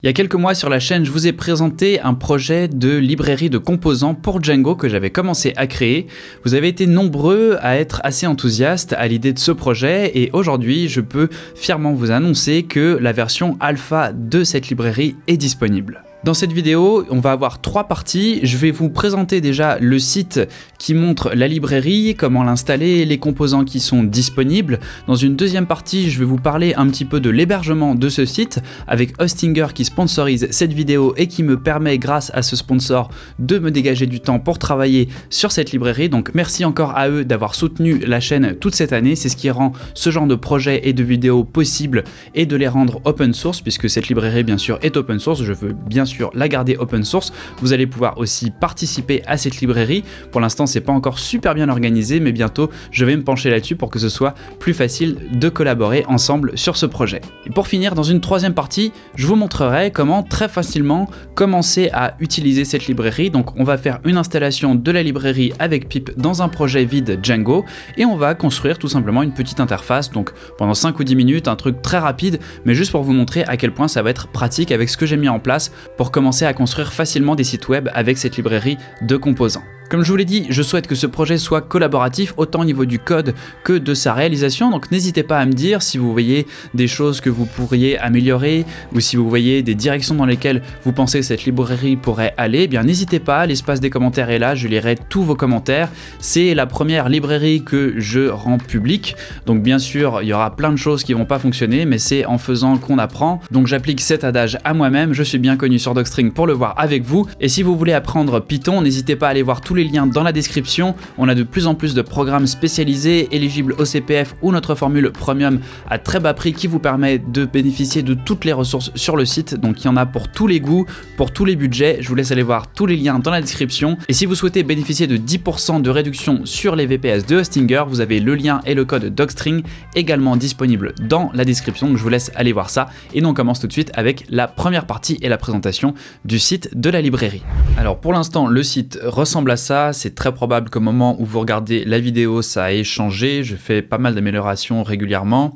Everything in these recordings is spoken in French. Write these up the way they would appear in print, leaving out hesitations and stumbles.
Il y a quelques mois sur la chaîne, je vous ai présenté un projet de librairie de composants pour Django que j'avais commencé à créer. Vous avez été nombreux à être assez enthousiastes à l'idée de ce projet et aujourd'hui, je peux fièrement vous annoncer que la version alpha de cette librairie est disponible. Dans cette vidéo, on va avoir 3 parties. Je vais vous présenter déjà le site qui montre la librairie, comment l'installer, les composants qui sont disponibles. Dans une deuxième partie, je vais vous parler un petit peu de l'hébergement de ce site avec Hostinger qui sponsorise cette vidéo et qui me permet, grâce à ce sponsor, de me dégager du temps pour travailler sur cette librairie. Donc merci encore à eux d'avoir soutenu la chaîne toute cette année. C'est ce qui rend ce genre de projet et de vidéos possible et de les rendre open source, puisque cette librairie bien sûr est open source. Je veux bien sûr la garder open source. Vous allez pouvoir aussi participer à cette librairie. Pour l'instant, c'est pas encore super bien organisé, mais bientôt je vais me pencher là-dessus pour que ce soit plus facile de collaborer ensemble sur ce projet. Et pour finir, dans une troisième partie, je vous montrerai comment très facilement commencer à utiliser cette librairie. Donc on va faire une installation de la librairie avec pip dans un projet vide Django et on va construire tout simplement une petite interface. Donc pendant 5 ou 10 minutes, un truc très rapide, mais juste pour vous montrer à quel point ça va être pratique avec ce que j'ai mis en place pour commencer à construire facilement des sites web avec cette librairie de composants. Comme je vous l'ai dit, je souhaite que ce projet soit collaboratif autant au niveau du code que de sa réalisation, donc n'hésitez pas à me dire si vous voyez des choses que vous pourriez améliorer ou si vous voyez des directions dans lesquelles vous pensez que cette librairie pourrait aller, eh bien n'hésitez pas, l'espace des commentaires est là, je lirai tous vos commentaires. C'est la première librairie que je rends publique, donc bien sûr il y aura plein de choses qui vont pas fonctionner, mais c'est en faisant qu'on apprend, donc j'applique cet adage à moi-même, je suis bien connu sur Docstring pour le voir avec vous, et si vous voulez apprendre Python, n'hésitez pas à aller voir tous les liens dans la description. On a de plus en plus de programmes spécialisés, éligibles au CPF ou notre formule premium à très bas prix qui vous permet de bénéficier de toutes les ressources sur le site. Donc il y en a pour tous les goûts, pour tous les budgets. Je vous laisse aller voir tous les liens dans la description. Et si vous souhaitez bénéficier de 10% de réduction sur les VPS de Hostinger, vous avez le lien et le code Docstring également disponible dans la description. Donc je vous laisse aller voir ça. Et nous on commence tout de suite avec la première partie et la présentation du site de la librairie. Alors pour l'instant, le site ressemble à ça. C'est très probable qu'au moment où vous regardez la vidéo, ça ait changé. Je fais pas mal d'améliorations régulièrement.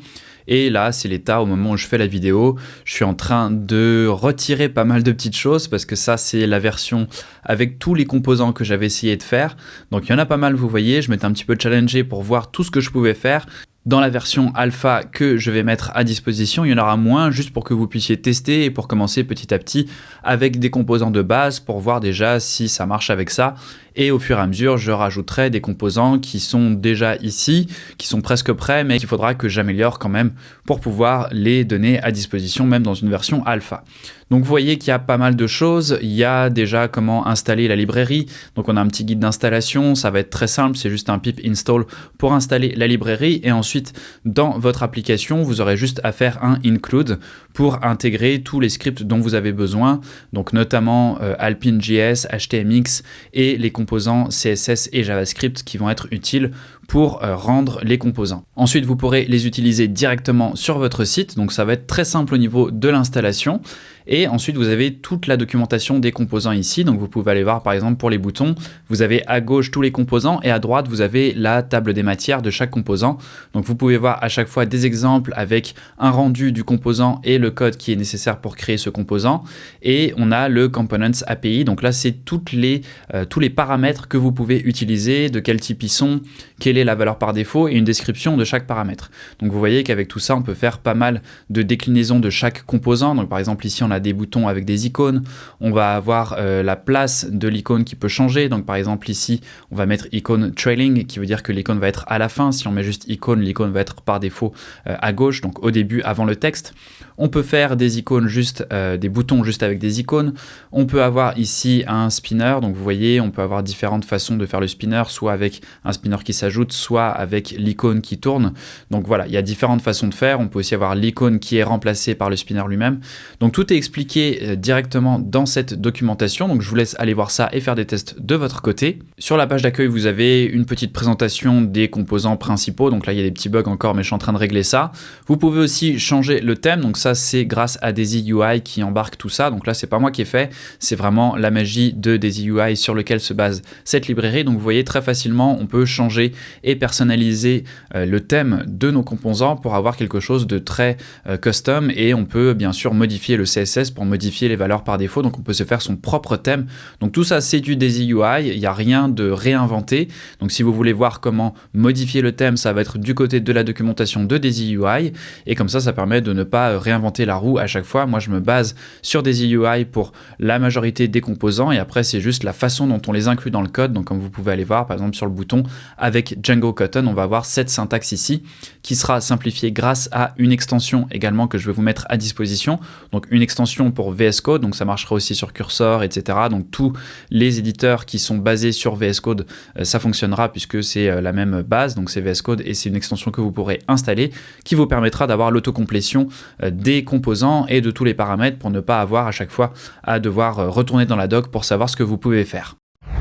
Et là, c'est l'état au moment où je fais la vidéo. Je suis en train de retirer pas mal de petites choses parce que ça, c'est la version avec tous les composants que j'avais essayé de faire. Donc, il y en a pas mal, vous voyez. Je m'étais un petit peu challengé pour voir tout ce que je pouvais faire. Dans la version alpha que je vais mettre à disposition, il y en aura moins juste pour que vous puissiez tester et pour commencer petit à petit avec des composants de base pour voir déjà si ça marche avec ça. Et au fur et à mesure, je rajouterai des composants qui sont déjà ici, qui sont presque prêts, mais qu'il faudra que j'améliore quand même pour pouvoir les donner à disposition, même dans une version alpha. Donc vous voyez qu'il y a pas mal de choses. Il y a déjà comment installer la librairie. Donc on a un petit guide d'installation, ça va être très simple, c'est juste un pip install pour installer la librairie. Et ensuite, dans votre application, vous aurez juste à faire un include pour intégrer tous les scripts dont vous avez besoin. Donc notamment Alpine.js, HTMX et les composants CSS et JavaScript qui vont être utiles pour rendre les composants. Ensuite, vous pourrez les utiliser directement sur votre site, donc ça va être très simple au niveau de l'installation. Et ensuite, vous avez toute la documentation des composants ici, donc vous pouvez aller voir par exemple pour les boutons, vous avez à gauche tous les composants et à droite, vous avez la table des matières de chaque composant. Donc vous pouvez voir à chaque fois des exemples avec un rendu du composant et le code qui est nécessaire pour créer ce composant. Et on a le Components API, donc là c'est tous les paramètres que vous pouvez utiliser, de quel type ils sont, quelle est la valeur par défaut et une description de chaque paramètre. Donc vous voyez qu'avec tout ça, on peut faire pas mal de déclinaisons de chaque composant. Donc par exemple ici, on a des boutons avec des icônes. On va avoir la place de l'icône qui peut changer. Donc par exemple ici, on va mettre icône trailing qui veut dire que l'icône va être à la fin. Si on met juste icône, l'icône va être par défaut à gauche, donc au début avant le texte. On peut faire des icônes juste, des boutons juste avec des icônes. On peut avoir ici un spinner. Donc vous voyez, on peut avoir différentes façons de faire le spinner, soit avec un spinner qui s'ajoute, soit avec l'icône qui tourne. Donc voilà, il y a différentes façons de faire. On peut aussi avoir l'icône qui est remplacée par le spinner lui-même. Donc tout est expliqué directement dans cette documentation. Donc je vous laisse aller voir ça et faire des tests de votre côté. Sur la page d'accueil, vous avez une petite présentation des composants principaux. Donc là, il y a des petits bugs encore, mais je suis en train de régler ça. Vous pouvez aussi changer le thème. Donc ça, c'est grâce à Daisy UI qui embarque tout ça. Donc là, c'est pas moi qui ai fait. C'est vraiment la magie de Daisy UI sur lequel se base cette librairie. Donc vous voyez très facilement, on peut changer et personnaliser le thème de nos composants pour avoir quelque chose de très custom, et on peut bien sûr modifier le CSS pour modifier les valeurs par défaut, donc on peut se faire son propre thème. Donc tout ça c'est du Daisy UI, il n'y a rien de réinventé. Donc si vous voulez voir comment modifier le thème, ça va être du côté de la documentation de Daisy UI, et comme ça permet de ne pas réinventer la roue à chaque fois. Moi je me base sur Daisy UI pour la majorité des composants, et après c'est juste la façon dont on les inclut dans le code. Donc comme vous pouvez aller voir par exemple sur le bouton avec Django Cotton, on va avoir cette syntaxe ici qui sera simplifiée grâce à une extension également que je vais vous mettre à disposition. Donc une extension pour VS Code, donc ça marchera aussi sur Cursor, etc. Donc tous les éditeurs qui sont basés sur VS Code, ça fonctionnera puisque c'est la même base, donc c'est VS Code, et c'est une extension que vous pourrez installer qui vous permettra d'avoir l'autocomplétion des composants et de tous les paramètres pour ne pas avoir à chaque fois à devoir retourner dans la doc pour savoir ce que vous pouvez faire.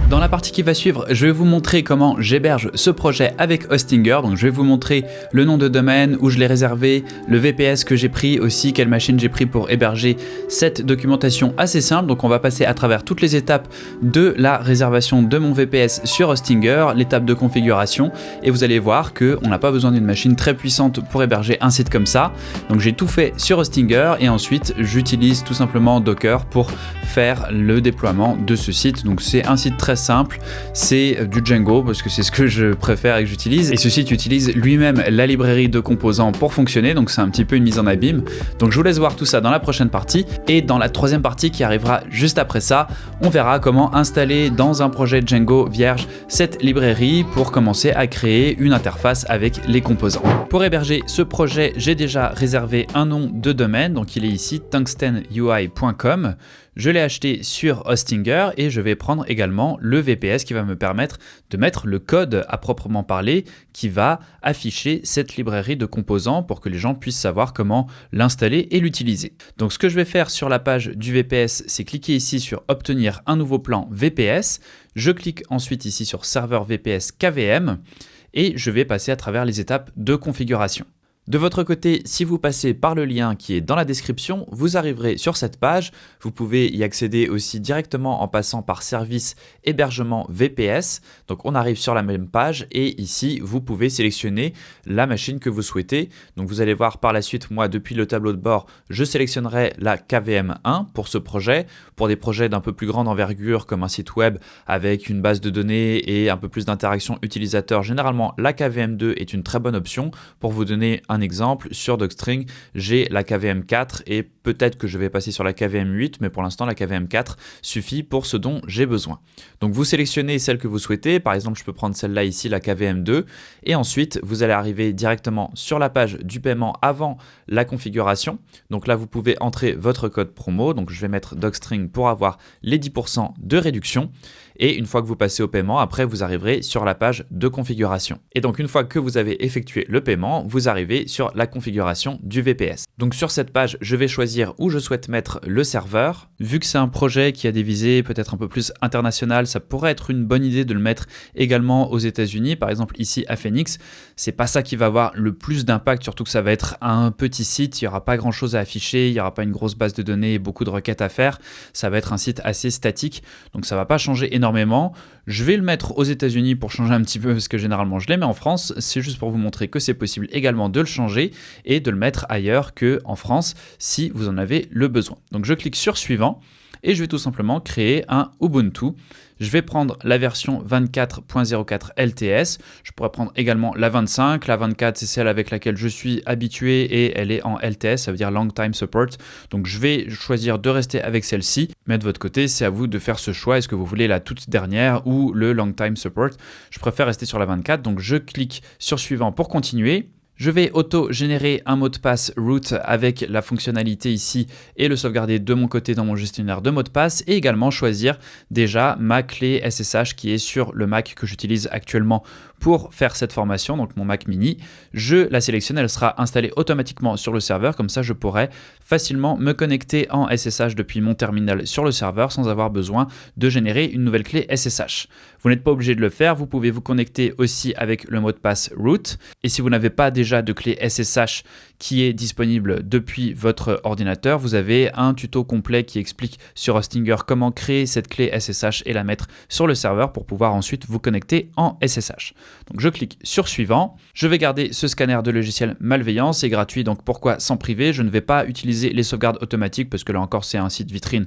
Dans la partie qui va suivre, je vais vous montrer comment j'héberge ce projet avec Hostinger. Donc je vais vous montrer le nom de domaine, où je l'ai réservé, le VPS que j'ai pris aussi, quelle machine j'ai pris pour héberger cette documentation assez simple. Donc on va passer à travers toutes les étapes de la réservation de mon VPS sur Hostinger, l'étape de configuration, et vous allez voir qu'on n'a pas besoin d'une machine très puissante pour héberger un site comme ça. Donc j'ai tout fait sur Hostinger, et ensuite j'utilise tout simplement Docker pour faire le déploiement de ce site. Donc c'est un site très simple, c'est du Django parce que c'est ce que je préfère et que j'utilise, et ce site utilise lui-même la librairie de composants pour fonctionner, donc c'est un petit peu une mise en abîme. Donc je vous laisse voir tout ça dans la prochaine partie, et dans la troisième partie qui arrivera juste après ça, on verra comment installer dans un projet Django vierge cette librairie pour commencer à créer une interface avec les composants. Pour héberger ce projet, j'ai déjà réservé un nom de domaine, donc il est ici tungstenui.com. Je l'ai acheté sur Hostinger, et je vais prendre également le VPS qui va me permettre de mettre le code à proprement parler qui va afficher cette librairie de composants pour que les gens puissent savoir comment l'installer et l'utiliser. Donc ce que je vais faire sur la page du VPS, c'est cliquer ici sur obtenir un nouveau plan VPS. Je clique ensuite ici sur serveur VPS KVM, et je vais passer à travers les étapes de configuration. De votre côté, si vous passez par le lien qui est dans la description, vous arriverez sur cette page. Vous pouvez y accéder aussi directement en passant par service hébergement VPS. Donc on arrive sur la même page, et ici vous pouvez sélectionner la machine que vous souhaitez. Donc vous allez voir par la suite, moi depuis le tableau de bord, je sélectionnerai la KVM1 pour ce projet. Pour des projets d'un peu plus grande envergure comme un site web avec une base de données et un peu plus d'interaction utilisateur, généralement la KVM2 est une très bonne option. Pour vous donner un exemple, sur Docstring, j'ai la KVM4, et peut-être que je vais passer sur la KVM8, mais pour l'instant la KVM4 suffit pour ce dont j'ai besoin. Donc vous sélectionnez celle que vous souhaitez, par exemple je peux prendre celle-là ici, la KVM2, et ensuite vous allez arriver directement sur la page du paiement avant la configuration. Donc là vous pouvez entrer votre code promo, donc je vais mettre Docstring pour avoir les 10% de réduction, et une fois que vous passez au paiement, après vous arriverez sur la page de configuration. Et donc une fois que vous avez effectué le paiement, vous arrivez sur la configuration du VPS. Donc sur cette page, je vais choisir où je souhaite mettre le serveur. Vu que c'est un projet qui a des visées peut-être un peu plus internationales, ça pourrait être une bonne idée de le mettre également aux États-Unis. Par exemple ici à Phoenix, c'est pas ça qui va avoir le plus d'impact, surtout que ça va être un petit site, il n'y aura pas grand chose à afficher, il n'y aura pas une grosse base de données et beaucoup de requêtes à faire. Ça va être un site assez statique, donc ça va pas changer énormément. Je vais le mettre aux États-Unis pour changer un petit peu, parce que généralement je les mets en France. C'est juste pour vous montrer que c'est possible également de le changer et de le mettre ailleurs qu'en France si vous en avez le besoin. Donc je clique sur suivant, et je vais tout simplement créer un Ubuntu. Je vais prendre la version 24.04 LTS. Je pourrais prendre également la 25. La 24, c'est celle avec laquelle je suis habitué, et elle est en LTS, ça veut dire Long Time Support. Donc je vais choisir de rester avec celle-ci. Mais de votre côté, c'est à vous de faire ce choix. Est-ce que vous voulez la toute dernière ou le Long Time Support? Je préfère rester sur la 24. Donc je clique sur suivant pour continuer. Je vais auto-générer un mot de passe root avec la fonctionnalité ici et le sauvegarder de mon côté dans mon gestionnaire de mots de passe, et également choisir déjà ma clé SSH qui est sur le Mac que j'utilise actuellement pour faire cette formation, donc mon Mac mini. Je la sélectionne, elle sera installée automatiquement sur le serveur, comme ça je pourrai facilement me connecter en SSH depuis mon terminal sur le serveur sans avoir besoin de générer une nouvelle clé SSH. Vous n'êtes pas obligé de le faire, vous pouvez vous connecter aussi avec le mot de passe root, et si vous n'avez pas déjà de clé SSH qui est disponible depuis votre ordinateur. Vous avez un tuto complet qui explique sur Hostinger comment créer cette clé SSH et la mettre sur le serveur pour pouvoir ensuite vous connecter en SSH. Donc je clique sur suivant. Je vais garder ce scanner de logiciel malveillant, c'est gratuit, donc pourquoi s'en priver? Je ne vais pas utiliser les sauvegardes automatiques parce que là encore c'est un site vitrine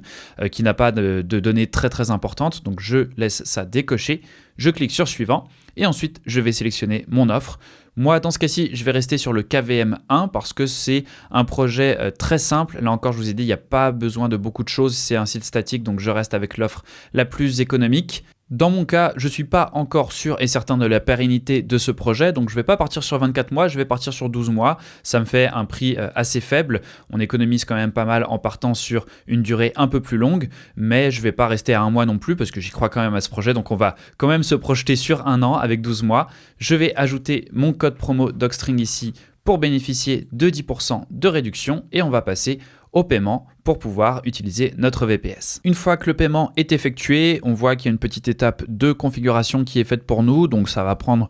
qui n'a pas de données très importantes, donc je laisse ça décoché. Je clique sur suivant et ensuite je vais sélectionner mon offre. Moi dans ce cas-ci je vais rester sur le KVM1 parce que c'est un projet très simple. Là encore je vous ai dit il n'y a pas besoin de beaucoup de choses, c'est un site statique, donc je reste avec l'offre la plus économique. Dans mon cas, je ne suis pas encore sûr et certain de la pérennité de ce projet, donc je ne vais pas partir sur 24 mois, je vais partir sur 12 mois. Ça me fait un prix assez faible. On économise quand même pas mal en partant sur une durée un peu plus longue, mais je ne vais pas rester à un mois non plus parce que j'y crois quand même à ce projet, donc on va quand même se projeter sur un an avec 12 mois. Je vais ajouter mon code promo Docstring ici pour bénéficier de 10% de réduction et on va passer au paiement pour pouvoir utiliser notre VPS. Une fois que le paiement est effectué, on voit qu'il y a une petite étape de configuration qui est faite pour nous, donc ça va prendre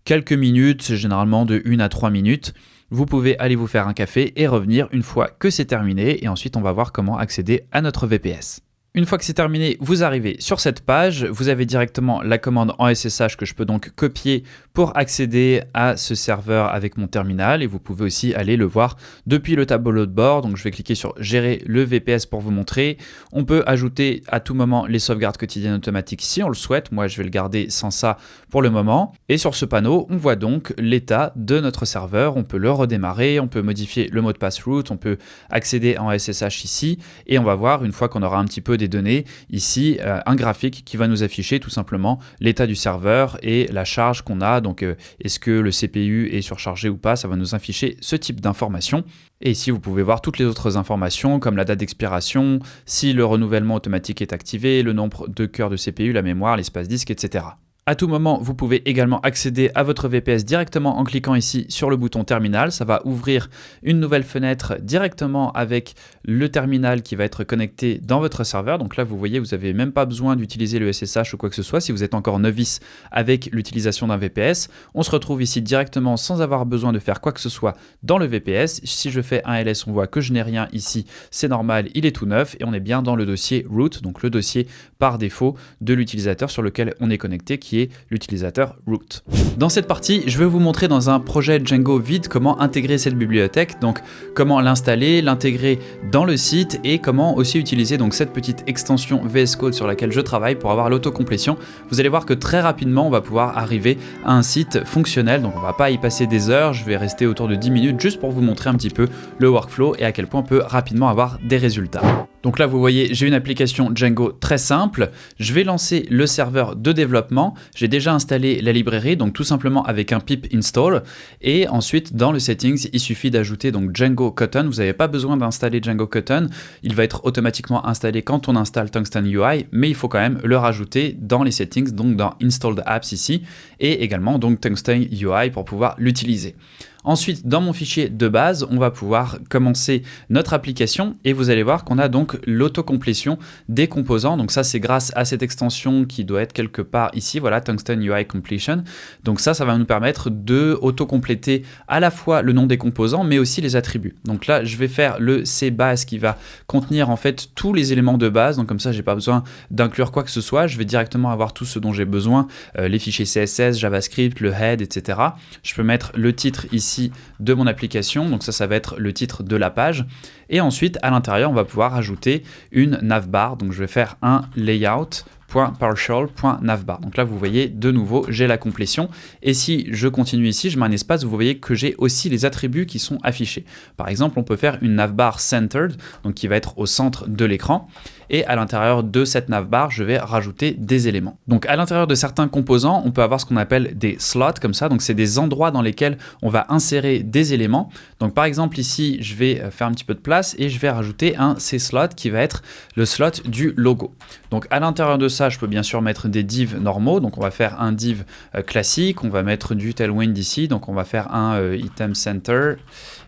quelques minutes, généralement de 1 à 3 minutes. Vous pouvez aller vous faire un café et revenir une fois que c'est terminé et ensuite on va voir comment accéder à notre VPS. Une fois que c'est terminé, vous arrivez sur cette page, vous avez directement la commande en SSH que je peux donc copier pour accéder à ce serveur avec mon terminal et vous pouvez aussi aller le voir depuis le tableau de bord. Donc je vais cliquer sur gérer le VPS pour vous montrer. On peut ajouter à tout moment les sauvegardes quotidiennes automatiques si on le souhaite. Moi je vais le garder sans ça pour le moment. Et sur ce panneau, on voit donc l'état de notre serveur. On peut le redémarrer, on peut modifier le mot de passe root, on peut accéder en SSH ici et on va voir une fois qu'on aura un petit peu des données ici un graphique qui va nous afficher tout simplement l'état du serveur et la charge qu'on a, donc est-ce que le CPU est surchargé ou pas, ça va nous afficher ce type d'informations. Et ici vous pouvez voir toutes les autres informations comme la date d'expiration, si le renouvellement automatique est activé, le nombre de cœurs de CPU, la mémoire, l'espace disque, etc. À tout moment, vous pouvez également accéder à votre VPS directement en cliquant ici sur le bouton terminal. Ça va ouvrir une nouvelle fenêtre directement avec le terminal qui va être connecté dans votre serveur. Donc là, vous voyez, vous n'avez même pas besoin d'utiliser le SSH ou quoi que ce soit si vous êtes encore novice avec l'utilisation d'un VPS. On se retrouve ici directement sans avoir besoin de faire quoi que ce soit dans le VPS. Si je fais un ls, on voit que je n'ai rien ici. C'est normal, il est tout neuf et on est bien dans le dossier root, donc le dossier par défaut de l'utilisateur sur lequel on est connecté, qui est l'utilisateur root. Dans cette partie, je vais vous montrer dans un projet Django vide comment intégrer cette bibliothèque, donc comment l'installer, l'intégrer dans le site et comment aussi utiliser donc cette petite extension VS Code sur laquelle je travaille pour avoir l'autocomplétion. Vous allez voir que très rapidement, on va pouvoir arriver à un site fonctionnel, donc on va pas y passer des heures, je vais rester autour de 10 minutes juste pour vous montrer un petit peu le workflow et à quel point on peut rapidement avoir des résultats. Donc là, vous voyez, j'ai une application Django très simple. Je vais lancer le serveur de développement. J'ai déjà installé la librairie, donc tout simplement avec un pip install. Et ensuite, dans le settings, il suffit d'ajouter donc Django Cotton. Vous n'avez pas besoin d'installer Django Cotton. Il va être automatiquement installé quand on installe Tungsten UI, mais il faut quand même le rajouter dans les settings, donc dans Installed Apps ici, et également donc Tungsten UI pour pouvoir l'utiliser. Ensuite, dans mon fichier de base, on va pouvoir commencer notre application et vous allez voir qu'on a donc l'autocomplétion des composants. Donc ça, c'est grâce à cette extension qui doit être quelque part ici, voilà, Tungsten UI Completion. Donc ça va nous permettre de autocompléter à la fois le nom des composants, mais aussi les attributs. Donc là, je vais faire le cbase qui va contenir en fait tous les éléments de base. Donc comme ça, j'ai pas besoin d'inclure quoi que ce soit. Je vais directement avoir tout ce dont j'ai besoin, les fichiers CSS, JavaScript, le head, etc. Je peux mettre le titre ici de mon application, donc ça va être le titre de la page et ensuite à l'intérieur on va pouvoir ajouter une navbar, donc je vais faire un layout.partial.navbar. Donc là vous voyez de nouveau j'ai la complétion et si je continue ici, je mets un espace, vous voyez que j'ai aussi les attributs qui sont affichés. Par exemple on peut faire une navbar centered, donc qui va être au centre de l'écran. Et à l'intérieur de cette navbar, je vais rajouter des éléments. Donc à l'intérieur de certains composants, on peut avoir ce qu'on appelle des slots comme ça. Donc c'est des endroits dans lesquels on va insérer des éléments. Donc par exemple ici, je vais faire un petit peu de place et je vais rajouter un C-slot qui va être le slot du logo. Donc à l'intérieur de ça, je peux bien sûr mettre des divs normaux. Donc on va faire un div classique, on va mettre du tailwind ici. Donc on va faire un item center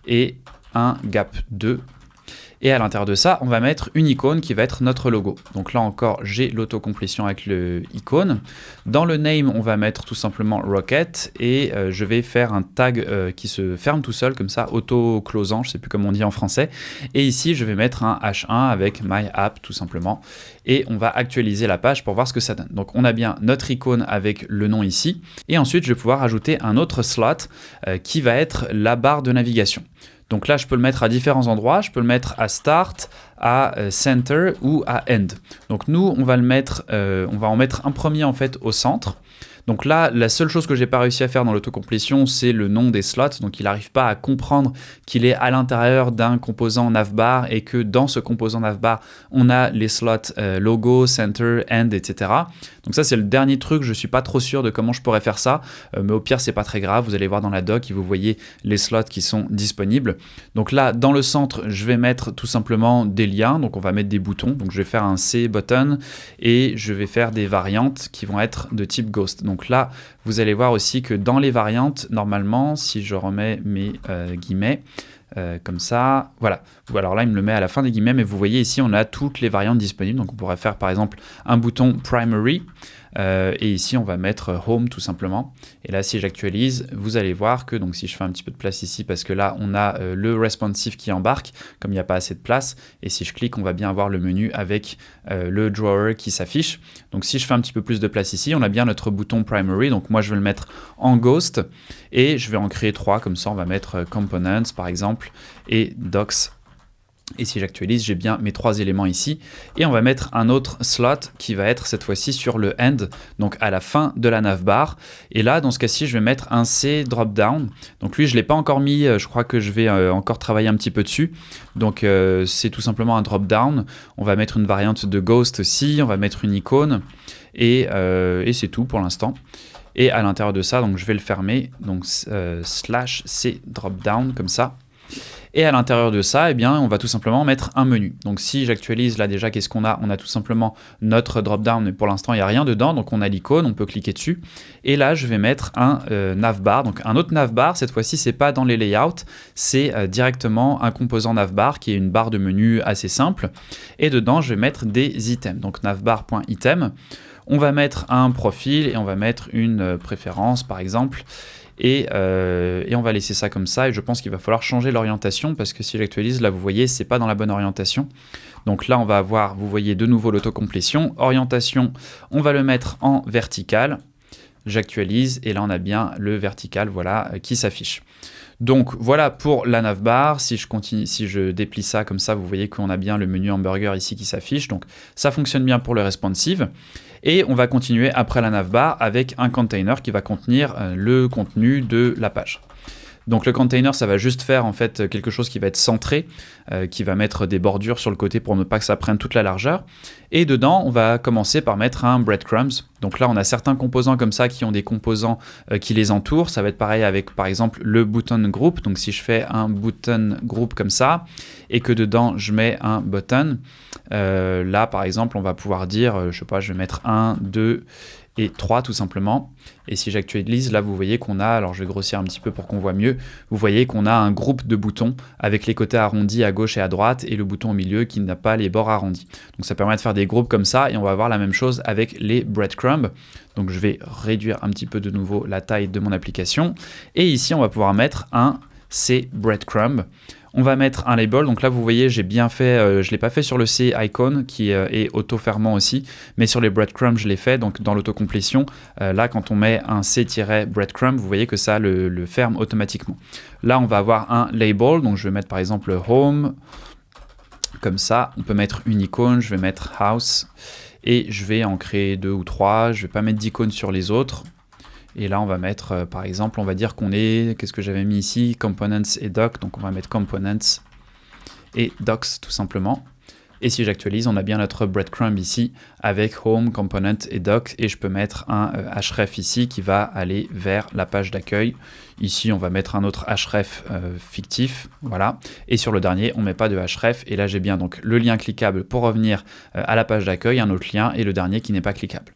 et un gap 2. Et à l'intérieur de ça, on va mettre une icône qui va être notre logo. Donc là encore, j'ai l'autocomplétion avec le icône. Dans le name, on va mettre tout simplement Rocket et je vais faire un tag qui se ferme tout seul, comme ça, auto-closant, je ne sais plus comment on dit en français. Et ici, je vais mettre un H1 avec My App tout simplement. Et on va actualiser la page pour voir ce que ça donne. Donc on a bien notre icône avec le nom ici. Et ensuite, je vais pouvoir ajouter un autre slot qui va être la barre de navigation. Donc là, je peux le mettre à différents endroits. Je peux le mettre à Start, à Center ou à End. Donc nous, on va en mettre un premier en fait au centre. Donc là, la seule chose que j'ai pas réussi à faire dans l'autocomplétion, c'est le nom des slots. Donc il n'arrive pas à comprendre qu'il est à l'intérieur d'un composant navbar et que dans ce composant navbar, on a les slots logo, center, end, etc. Donc ça, c'est le dernier truc. Je suis pas trop sûr de comment je pourrais faire ça, mais au pire, c'est pas très grave. Vous allez voir dans la doc et vous voyez les slots qui sont disponibles. Donc là, dans le centre, je vais mettre tout simplement des liens. Donc on va mettre des boutons. Donc je vais faire un C button et je vais faire des variantes qui vont être de type Ghost. Donc là, vous allez voir aussi que dans les variantes, normalement, si je remets mes guillemets, comme ça, voilà. Alors là, il me le met à la fin des guillemets, mais vous voyez ici, on a toutes les variantes disponibles. Donc on pourrait faire par exemple un bouton Primary, et ici, on va mettre Home tout simplement. Et là, si j'actualise, vous allez voir que, donc si je fais un petit peu de place ici, parce que là, on a le responsive qui embarque, comme il n'y a pas assez de place. Et si je clique, on va bien avoir le menu avec le drawer qui s'affiche. Donc si je fais un petit peu plus de place ici, on a bien notre bouton Primary. Donc moi, je vais le mettre en Ghost et je vais en créer 3. Comme ça, on va mettre Components par exemple et Docs. Et si j'actualise, j'ai bien mes 3 éléments ici. Et on va mettre un autre slot qui va être cette fois-ci sur le end, donc à la fin de la navbar. Et là, dans ce cas-ci, je vais mettre un C drop-down. Donc lui, je ne l'ai pas encore mis, je crois que je vais encore travailler un petit peu dessus. Donc c'est tout simplement un drop-down. On va mettre une variante de Ghost aussi, on va mettre une icône. Et c'est tout pour l'instant. Et à l'intérieur de ça, donc je vais le fermer, donc slash C drop-down comme ça. Et à l'intérieur de ça, eh bien, on va tout simplement mettre un menu. Donc si j'actualise là déjà, qu'est-ce qu'on a? On a tout simplement notre drop-down, mais pour l'instant, il n'y a rien dedans. Donc on a l'icône, on peut cliquer dessus. Et là, je vais mettre un navbar. Donc un autre navbar, cette fois-ci, c'est pas dans les layouts, c'est directement un composant navbar qui est une barre de menu assez simple. Et dedans, je vais mettre des items. Donc navbar.item. On va mettre un profil et on va mettre une préférence, par exemple. Et on va laisser ça comme ça, et je pense qu'il va falloir changer l'orientation parce que si j'actualise, là vous voyez, c'est pas dans la bonne orientation. Donc là on va avoir, vous voyez de nouveau l'autocomplétion, orientation, on va le mettre en vertical, j'actualise et là on a bien le vertical, voilà, qui s'affiche. Donc voilà pour la navbar. Si je continue, si je déplie ça comme ça, vous voyez qu'on a bien le menu hamburger ici qui s'affiche. Donc ça fonctionne bien pour le responsive. Et on va continuer après la navbar avec un container qui va contenir le contenu de la page. Donc le container, ça va juste faire en fait quelque chose qui va être centré, qui va mettre des bordures sur le côté pour ne pas que ça prenne toute la largeur. Et dedans, on va commencer par mettre un breadcrumbs. Donc là, on a certains composants comme ça qui ont des composants qui les entourent. Ça va être pareil avec par exemple le button group. Donc si je fais un button group comme ça et que dedans je mets un button, là par exemple, on va pouvoir dire, je sais pas, je vais mettre 1, 2 et 3 tout simplement. Et si j'actualise, là vous voyez qu'on a, alors je vais grossir un petit peu pour qu'on voit mieux, vous voyez qu'on a un groupe de boutons avec les côtés arrondis à gauche et à droite et le bouton au milieu qui n'a pas les bords arrondis. Donc ça permet de faire des groupes comme ça et on va avoir la même chose avec les breadcrumbs. Donc je vais réduire un petit peu de nouveau la taille de mon application et ici on va pouvoir mettre un C breadcrumb. On va mettre un label, donc là vous voyez j'ai bien fait, je ne l'ai pas fait sur le C icon qui est auto-fermant aussi, mais sur les breadcrumbs je l'ai fait, donc dans l'autocomplétion, là quand on met un C-breadcrumb, vous voyez que ça le ferme automatiquement. Là on va avoir un label, donc je vais mettre par exemple home, comme ça, on peut mettre une icône, je vais mettre house, et je vais en créer 2 ou 3, je ne vais pas mettre d'icône sur les autres. Et là, on va mettre, par exemple, on va dire qu'on est, qu'est-ce que j'avais mis ici, components et doc, donc on va mettre components et docs tout simplement. Et si j'actualise, on a bien notre breadcrumb ici avec home, component et doc, et je peux mettre un href ici qui va aller vers la page d'accueil. Ici, on va mettre un autre href fictif, voilà. Et sur le dernier, on ne met pas de href, et là j'ai bien donc le lien cliquable pour revenir à la page d'accueil, un autre lien, et le dernier qui n'est pas cliquable.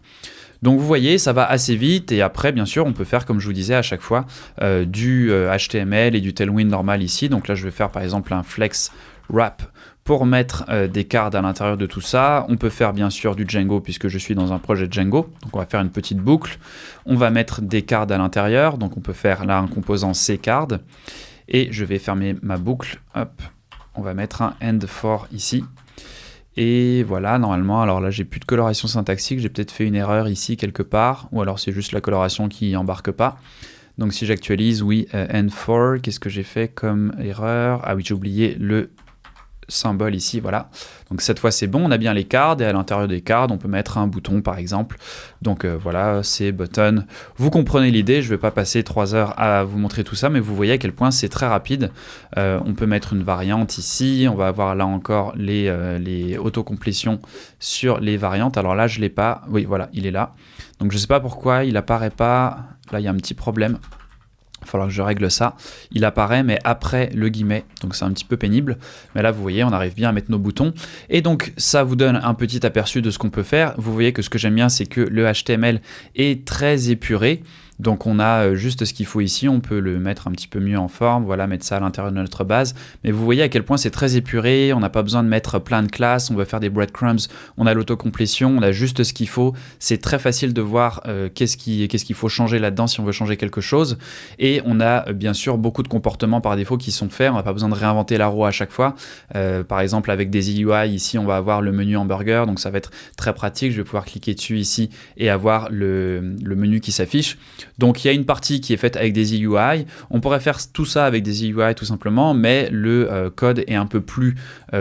Donc vous voyez, ça va assez vite et après bien sûr on peut faire comme je vous disais à chaque fois du HTML et du Tailwind normal ici. Donc là je vais faire par exemple un flex wrap pour mettre des cards à l'intérieur de tout ça. On peut faire bien sûr du Django puisque je suis dans un projet Django. Donc on va faire une petite boucle. On va mettre des cards à l'intérieur. Donc on peut faire là un composant C-card. Et je vais fermer ma boucle. Hop. On va mettre un end for ici. Et voilà, normalement, alors là j'ai plus de coloration syntaxique. J'ai peut-être fait une erreur ici quelque part. Ou alors c'est juste la coloration qui embarque pas. Donc si j'actualise, oui, end for. Qu'est-ce que j'ai fait comme erreur? Ah oui, j'ai oublié le symbole ici, voilà. Donc cette fois c'est bon, on a bien les cards et à l'intérieur des cards on peut mettre un bouton par exemple. Donc voilà, c'est button. Vous comprenez l'idée, je ne vais pas passer 3 heures à vous montrer tout ça, mais vous voyez à quel point c'est très rapide. On peut mettre une variante ici, on va avoir là encore les autocomplétions sur les variantes. Alors là je ne l'ai pas, oui voilà, il est là. Donc je ne sais pas pourquoi il apparaît pas, là il y a un petit problème. Il va falloir que je règle ça. Il apparaît, mais après le guillemet, donc c'est un petit peu pénible. Mais là, vous voyez, on arrive bien à mettre nos boutons. Et donc, ça vous donne un petit aperçu de ce qu'on peut faire. Vous voyez que ce que j'aime bien, c'est que le HTML est très épuré. Donc on a juste ce qu'il faut ici, on peut le mettre un petit peu mieux en forme, voilà, mettre ça à l'intérieur de notre base. Mais vous voyez à quel point c'est très épuré, on n'a pas besoin de mettre plein de classes, on va faire des breadcrumbs, on a l'autocomplétion, on a juste ce qu'il faut. C'est très facile de voir qu'est-ce qu'il faut changer là-dedans si on veut changer quelque chose. Et on a bien sûr beaucoup de comportements par défaut qui sont faits, on n'a pas besoin de réinventer la roue à chaque fois. Par exemple avec des UI, ici on va avoir le menu hamburger, donc ça va être très pratique, je vais pouvoir cliquer dessus ici et avoir le menu qui s'affiche. Donc il y a une partie qui est faite avec des UI, on pourrait faire tout ça avec des UI tout simplement, mais le code est un peu plus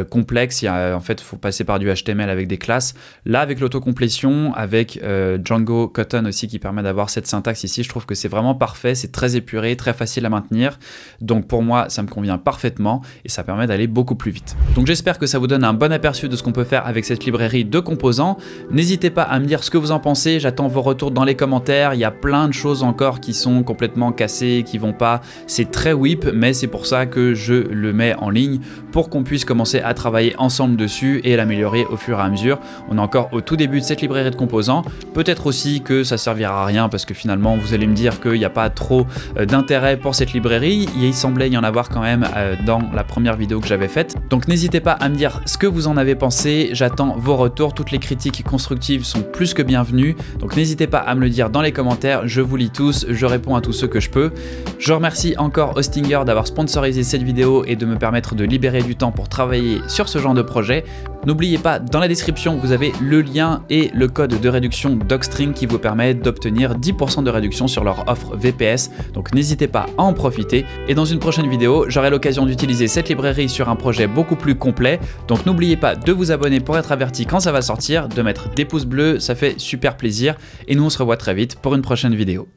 complexe, en fait il faut passer par du HTML avec des classes. Là avec l'autocomplétion, avec Django Cotton aussi qui permet d'avoir cette syntaxe ici, je trouve que c'est vraiment parfait, c'est très épuré, très facile à maintenir, donc pour moi ça me convient parfaitement et ça permet d'aller beaucoup plus vite. Donc j'espère que ça vous donne un bon aperçu de ce qu'on peut faire avec cette librairie de composants. N'hésitez pas à me dire ce que vous en pensez, j'attends vos retours dans les commentaires, il y a plein de choses encore qui sont complètement cassées, qui vont pas, c'est très whip, mais c'est pour ça que je le mets en ligne pour qu'on puisse commencer à travailler ensemble dessus et l'améliorer au fur et à mesure. On est encore au tout début de cette librairie de composants, peut-être aussi que ça servira à rien parce que finalement vous allez me dire qu'il n'y a pas trop d'intérêt pour cette librairie, il semblait y en avoir quand même dans la première vidéo que j'avais faite. Donc n'hésitez pas à me dire ce que vous en avez pensé, j'attends vos retours, toutes les critiques constructives sont plus que bienvenues, donc n'hésitez pas à me le dire dans les commentaires, je vous lis tous, je réponds à tous ceux que je peux. Je remercie encore Hostinger d'avoir sponsorisé cette vidéo et de me permettre de libérer du temps pour travailler sur ce genre de projet. N'oubliez pas, dans la description, vous avez le lien et le code de réduction Docstring qui vous permet d'obtenir 10% de réduction sur leur offre VPS. Donc n'hésitez pas à en profiter. Et dans une prochaine vidéo, j'aurai l'occasion d'utiliser cette librairie sur un projet beaucoup plus complet. Donc n'oubliez pas de vous abonner pour être averti quand ça va sortir, de mettre des pouces bleus, ça fait super plaisir. Et nous on se revoit très vite pour une prochaine vidéo.